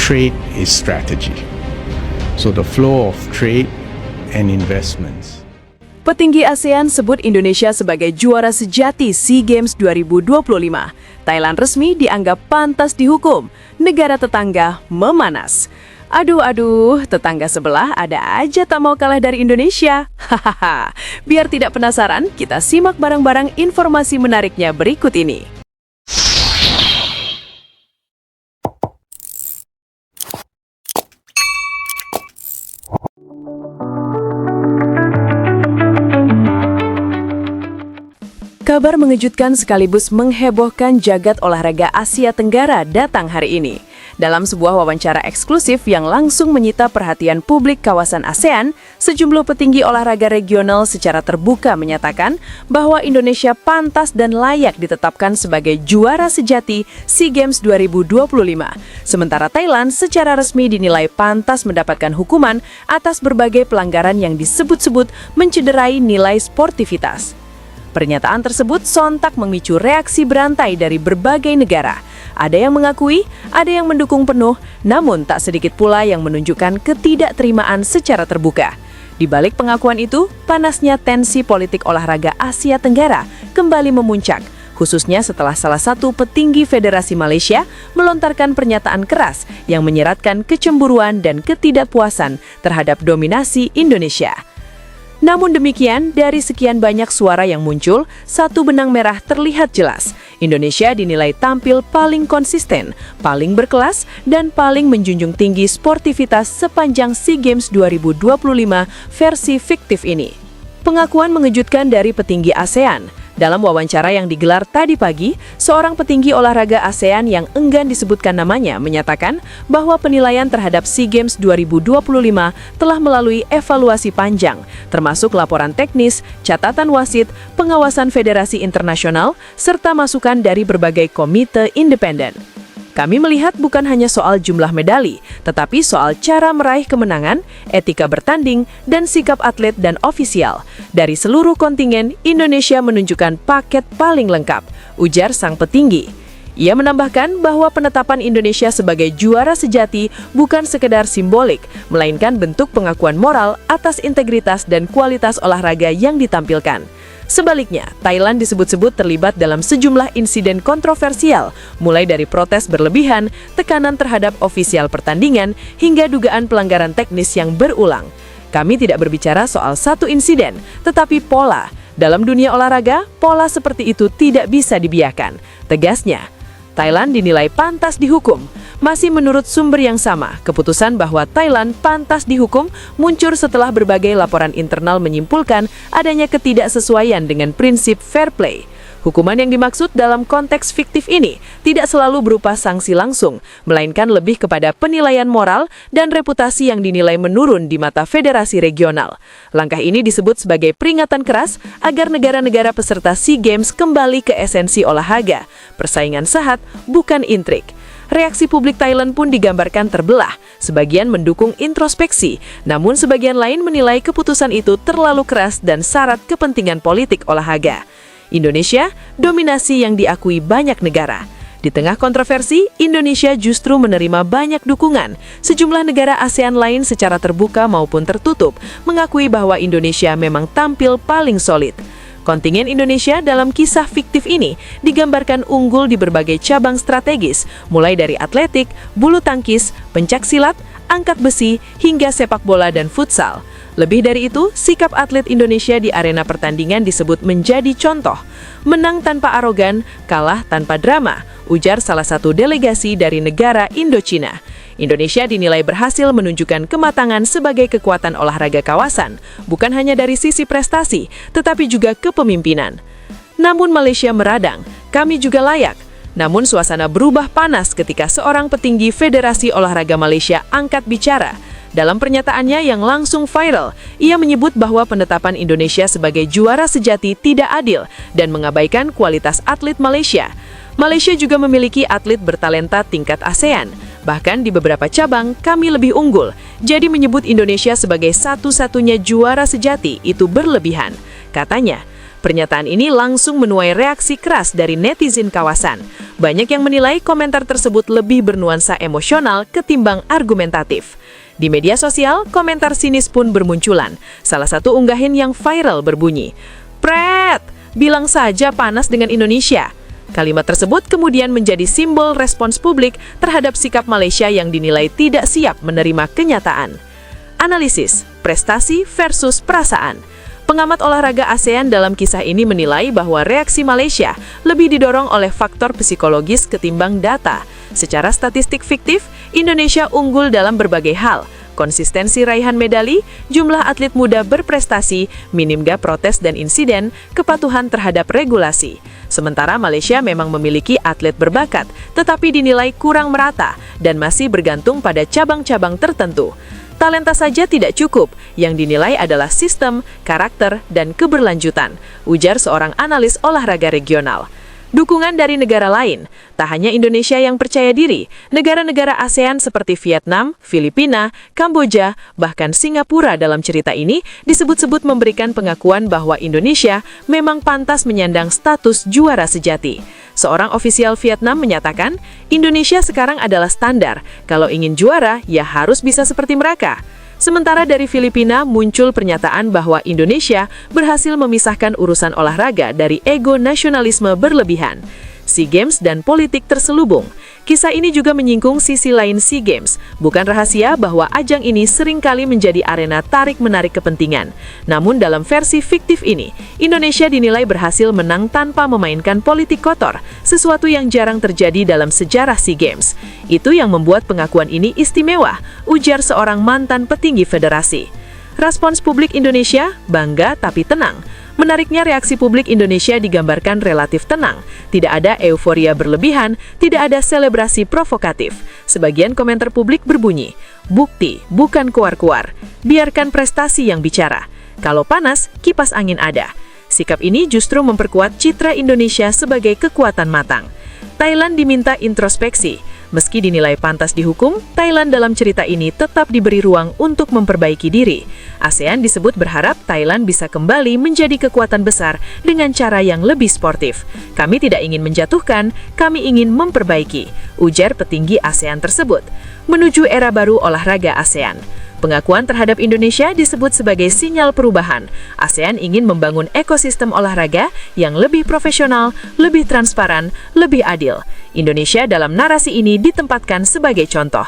trade is strategy. So the flow of trade and investments. Petinggi ASEAN sebut Indonesia sebagai juara sejati SEA Games 2025. Thailand resmi dianggap pantas dihukum. Negara tetangga memanas. Aduh, tetangga sebelah ada aja tak mau kalah dari Indonesia. Hahaha. Biar tidak penasaran, kita simak bareng-bareng informasi menariknya berikut ini. Kabar mengejutkan sekaligus menghebohkan jagat olahraga Asia Tenggara datang hari ini. Dalam sebuah wawancara eksklusif yang langsung menyita perhatian publik kawasan ASEAN, sejumlah petinggi olahraga regional secara terbuka menyatakan bahwa Indonesia pantas dan layak ditetapkan sebagai juara sejati SEA Games 2025. Sementara Thailand secara resmi dinilai pantas mendapatkan hukuman atas berbagai pelanggaran yang disebut-sebut mencederai nilai sportivitas. Pernyataan tersebut sontak memicu reaksi berantai dari berbagai negara. Ada yang mengakui, ada yang mendukung penuh, namun tak sedikit pula yang menunjukkan ketidakterimaan secara terbuka. Di balik pengakuan itu, panasnya tensi politik olahraga Asia Tenggara kembali memuncak, khususnya setelah salah satu petinggi Federasi Malaysia melontarkan pernyataan keras yang menyeratkan kecemburuan dan ketidakpuasan terhadap dominasi Indonesia. Namun demikian, dari sekian banyak suara yang muncul, satu benang merah terlihat jelas. Indonesia dinilai tampil paling konsisten, paling berkelas, dan paling menjunjung tinggi sportivitas sepanjang SEA Games 2025 versi fiktif ini. Pengakuan mengejutkan dari petinggi ASEAN. Dalam wawancara yang digelar tadi pagi, seorang petinggi olahraga ASEAN yang enggan disebutkan namanya menyatakan bahwa penilaian terhadap SEA Games 2025 telah melalui evaluasi panjang, termasuk laporan teknis, catatan wasit, pengawasan federasi internasional, serta masukan dari berbagai komite independen. Kami melihat bukan hanya soal jumlah medali, tetapi soal cara meraih kemenangan, etika bertanding, dan sikap atlet dan ofisial. Dari seluruh kontingen, Indonesia menunjukkan paket paling lengkap, ujar sang petinggi. Ia menambahkan bahwa penetapan Indonesia sebagai juara sejati bukan sekedar simbolik, melainkan bentuk pengakuan moral atas integritas dan kualitas olahraga yang ditampilkan. Sebaliknya, Thailand disebut-sebut terlibat dalam sejumlah insiden kontroversial, mulai dari protes berlebihan, tekanan terhadap ofisial pertandingan, hingga dugaan pelanggaran teknis yang berulang. Kami tidak berbicara soal satu insiden, tetapi pola. Dalam dunia olahraga, pola seperti itu tidak bisa dibiarkan. Tegasnya, Thailand dinilai pantas dihukum. Masih menurut sumber yang sama, keputusan bahwa Thailand pantas dihukum muncul setelah berbagai laporan internal menyimpulkan adanya ketidaksesuaian dengan prinsip fair play. Hukuman yang dimaksud dalam konteks fiktif ini tidak selalu berupa sanksi langsung, melainkan lebih kepada penilaian moral dan reputasi yang dinilai menurun di mata federasi regional. Langkah ini disebut sebagai peringatan keras agar negara-negara peserta SEA Games kembali ke esensi olahraga, persaingan sehat, bukan intrik. Reaksi publik Thailand pun digambarkan terbelah. Sebagian mendukung introspeksi, namun sebagian lain menilai keputusan itu terlalu keras dan syarat kepentingan politik olahraga. Indonesia, dominasi yang diakui banyak negara. Di tengah kontroversi, Indonesia justru menerima banyak dukungan. Sejumlah negara ASEAN lain secara terbuka maupun tertutup mengakui bahwa Indonesia memang tampil paling solid. Kontingen Indonesia dalam kisah fiktif ini digambarkan unggul di berbagai cabang strategis, mulai dari atletik, bulu tangkis, pencaksilat, angkat besi, hingga sepak bola dan futsal. Lebih dari itu, sikap atlet Indonesia di arena pertandingan disebut menjadi contoh. Menang tanpa arogan, kalah tanpa drama, ujar salah satu delegasi dari negara Indochina. Indonesia dinilai berhasil menunjukkan kematangan sebagai kekuatan olahraga kawasan, bukan hanya dari sisi prestasi, tetapi juga kepemimpinan. Namun Malaysia meradang, kami juga layak. Namun suasana berubah panas ketika seorang petinggi Federasi Olahraga Malaysia angkat bicara. Dalam pernyataannya yang langsung viral, ia menyebut bahwa penetapan Indonesia sebagai juara sejati tidak adil dan mengabaikan kualitas atlet Malaysia. Malaysia juga memiliki atlet bertalenta tingkat ASEAN. Bahkan di beberapa cabang, kami lebih unggul. Jadi menyebut Indonesia sebagai satu-satunya juara sejati itu berlebihan. Katanya, Pernyataan ini langsung menuai reaksi keras dari netizen kawasan. Banyak yang menilai komentar tersebut lebih bernuansa emosional ketimbang argumentatif. Di media sosial, komentar sinis pun bermunculan. Salah satu unggahan yang viral berbunyi, "Pret, bilang saja panas dengan Indonesia." Kalimat tersebut kemudian menjadi simbol respons publik terhadap sikap Malaysia yang dinilai tidak siap menerima kenyataan. Analisis, prestasi versus perasaan. Pengamat olahraga ASEAN dalam kisah ini menilai bahwa reaksi Malaysia lebih didorong oleh faktor psikologis ketimbang data. Secara statistik fiktif, Indonesia unggul dalam berbagai hal. Konsistensi raihan medali, jumlah atlet muda berprestasi, minimnya protes dan insiden, kepatuhan terhadap regulasi. Sementara Malaysia memang memiliki atlet berbakat, tetapi dinilai kurang merata dan masih bergantung pada cabang-cabang tertentu. Talenta saja tidak cukup, yang dinilai adalah sistem, karakter, dan keberlanjutan, ujar seorang analis olahraga regional. Dukungan dari negara lain, tak hanya Indonesia yang percaya diri, negara-negara ASEAN seperti Vietnam, Filipina, Kamboja, bahkan Singapura dalam cerita ini disebut-sebut memberikan pengakuan bahwa Indonesia memang pantas menyandang status juara sejati. Seorang ofisial Vietnam menyatakan, Indonesia sekarang adalah standar, kalau ingin juara ya harus bisa seperti mereka. Sementara dari Filipina muncul pernyataan bahwa Indonesia berhasil memisahkan urusan olahraga dari ego nasionalisme berlebihan. SEA Games dan politik terselubung. Kisah ini juga menyinggung sisi lain SEA Games. Bukan rahasia bahwa ajang ini seringkali menjadi arena tarik-menarik kepentingan. Namun dalam versi fiktif ini, Indonesia dinilai berhasil menang tanpa memainkan politik kotor, sesuatu yang jarang terjadi dalam sejarah SEA Games. Itu yang membuat pengakuan ini istimewa, ujar seorang mantan petinggi federasi. Respons publik Indonesia, bangga tapi tenang. Menariknya reaksi publik Indonesia digambarkan relatif tenang. Tidak ada euforia berlebihan, tidak ada selebrasi provokatif. Sebagian komentar publik berbunyi, bukti, bukan kuar-kuar. Biarkan prestasi yang bicara. Kalau panas, kipas angin ada. Sikap ini justru memperkuat citra Indonesia sebagai kekuatan matang. Thailand diminta introspeksi. Meski dinilai pantas dihukum, Thailand dalam cerita ini tetap diberi ruang untuk memperbaiki diri. ASEAN disebut berharap Thailand bisa kembali menjadi kekuatan besar dengan cara yang lebih sportif. Kami tidak ingin menjatuhkan, kami ingin memperbaiki, ujar petinggi ASEAN tersebut. Menuju era baru olahraga ASEAN. Pengakuan terhadap Indonesia disebut sebagai sinyal perubahan. ASEAN ingin membangun ekosistem olahraga yang lebih profesional, lebih transparan, lebih adil. Indonesia dalam narasi ini ditempatkan sebagai contoh.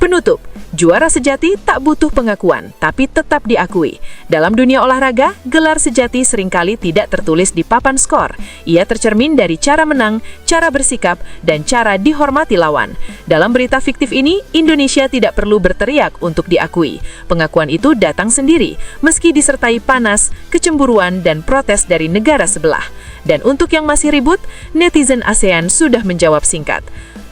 Penutup, juara sejati tak butuh pengakuan, tapi tetap diakui. Dalam dunia olahraga, gelar sejati seringkali tidak tertulis di papan skor. Ia tercermin dari cara menang, cara bersikap, dan cara dihormati lawan. Dalam berita fiktif ini, Indonesia tidak perlu berteriak untuk diakui. Pengakuan itu datang sendiri, meski disertai panas, kecemburuan, dan protes dari negara sebelah. Dan untuk yang masih ribut, netizen ASEAN sudah menjawab singkat.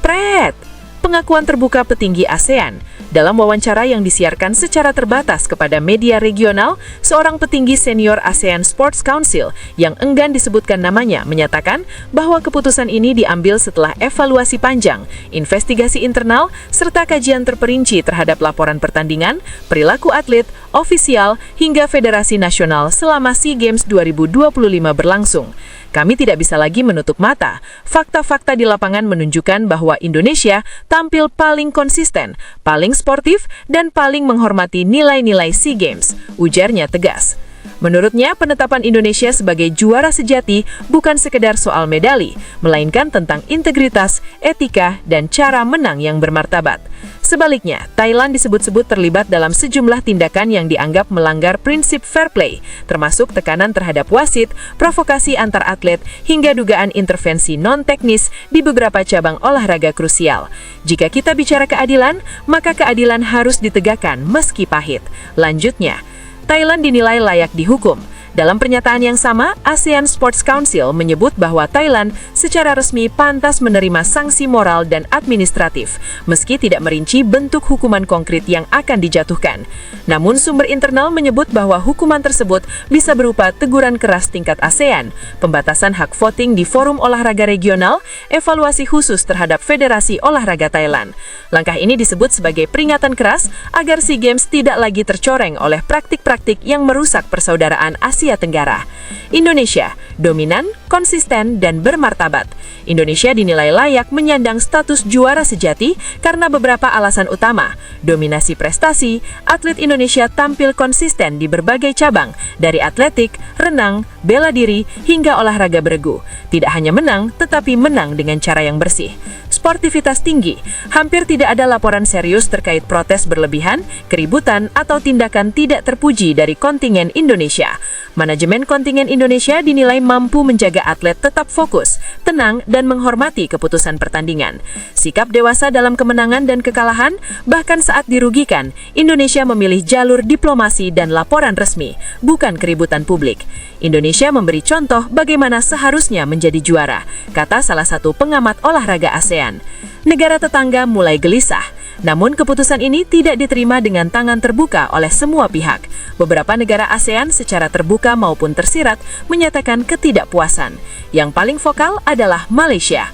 Pret! Pengakuan terbuka petinggi ASEAN. Dalam wawancara yang disiarkan secara terbatas kepada media regional, seorang petinggi senior ASEAN Sports Council yang enggan disebutkan namanya menyatakan bahwa keputusan ini diambil setelah evaluasi panjang, investigasi internal, serta kajian terperinci terhadap laporan pertandingan, perilaku atlet, ofisial, hingga federasi nasional selama SEA Games 2025 berlangsung. Kami tidak bisa lagi menutup mata. Fakta-fakta di lapangan menunjukkan bahwa Indonesia tampil paling konsisten, paling sportif, dan paling menghormati nilai-nilai SEA Games, ujarnya tegas. Menurutnya, penetapan Indonesia sebagai juara sejati bukan sekedar soal medali, melainkan tentang integritas, etika, dan cara menang yang bermartabat. Sebaliknya, Thailand disebut-sebut terlibat dalam sejumlah tindakan yang dianggap melanggar prinsip fair play, termasuk tekanan terhadap wasit, provokasi antar atlet, hingga dugaan intervensi non-teknis di beberapa cabang olahraga krusial. Jika kita bicara keadilan, maka keadilan harus ditegakkan meski pahit. Lanjutnya, Thailand dinilai layak dihukum. Dalam pernyataan yang sama, ASEAN Sports Council menyebut bahwa Thailand secara resmi pantas menerima sanksi moral dan administratif, meski tidak merinci bentuk hukuman konkret yang akan dijatuhkan. Namun sumber internal menyebut bahwa hukuman tersebut bisa berupa teguran keras tingkat ASEAN, pembatasan hak voting di forum olahraga regional, evaluasi khusus terhadap Federasi Olahraga Thailand. Langkah ini disebut sebagai peringatan keras agar SEA Games tidak lagi tercoreng oleh praktik-praktik yang merusak persaudaraan Asia Asia Tenggara. Indonesia, dominan, konsisten, dan bermartabat. Indonesia dinilai layak menyandang status juara sejati karena beberapa alasan utama. Dominasi prestasi, atlet Indonesia tampil konsisten di berbagai cabang, dari atletik, renang, bela diri, hingga olahraga beregu. Tidak hanya menang, tetapi menang dengan cara yang bersih. Sportivitas tinggi, hampir tidak ada laporan serius terkait protes berlebihan, keributan, atau tindakan tidak terpuji dari kontingen Indonesia. Manajemen kontingen Indonesia dinilai mampu menjaga atlet tetap fokus, tenang, dan menghormati keputusan pertandingan. Sikap dewasa dalam kemenangan dan kekalahan, bahkan saat dirugikan, Indonesia memilih jalur diplomasi dan laporan resmi, bukan keributan publik. Indonesia memberi contoh bagaimana seharusnya menjadi juara, kata salah satu pengamat olahraga ASEAN. Negara tetangga mulai gelisah, namun keputusan ini tidak diterima dengan tangan terbuka oleh semua pihak. Beberapa negara ASEAN secara terbuka maupun tersirat menyatakan ketidakpuasan. Yang paling vokal adalah Malaysia.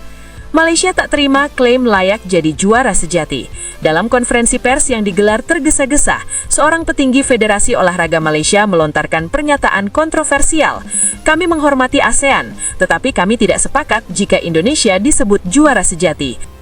Malaysia tak terima klaim layak jadi juara sejati. Dalam konferensi pers yang digelar tergesa-gesa, seorang petinggi Federasi Olahraga Malaysia melontarkan pernyataan kontroversial. Kami menghormati ASEAN, tetapi kami tidak sepakat jika Indonesia disebut juara sejati.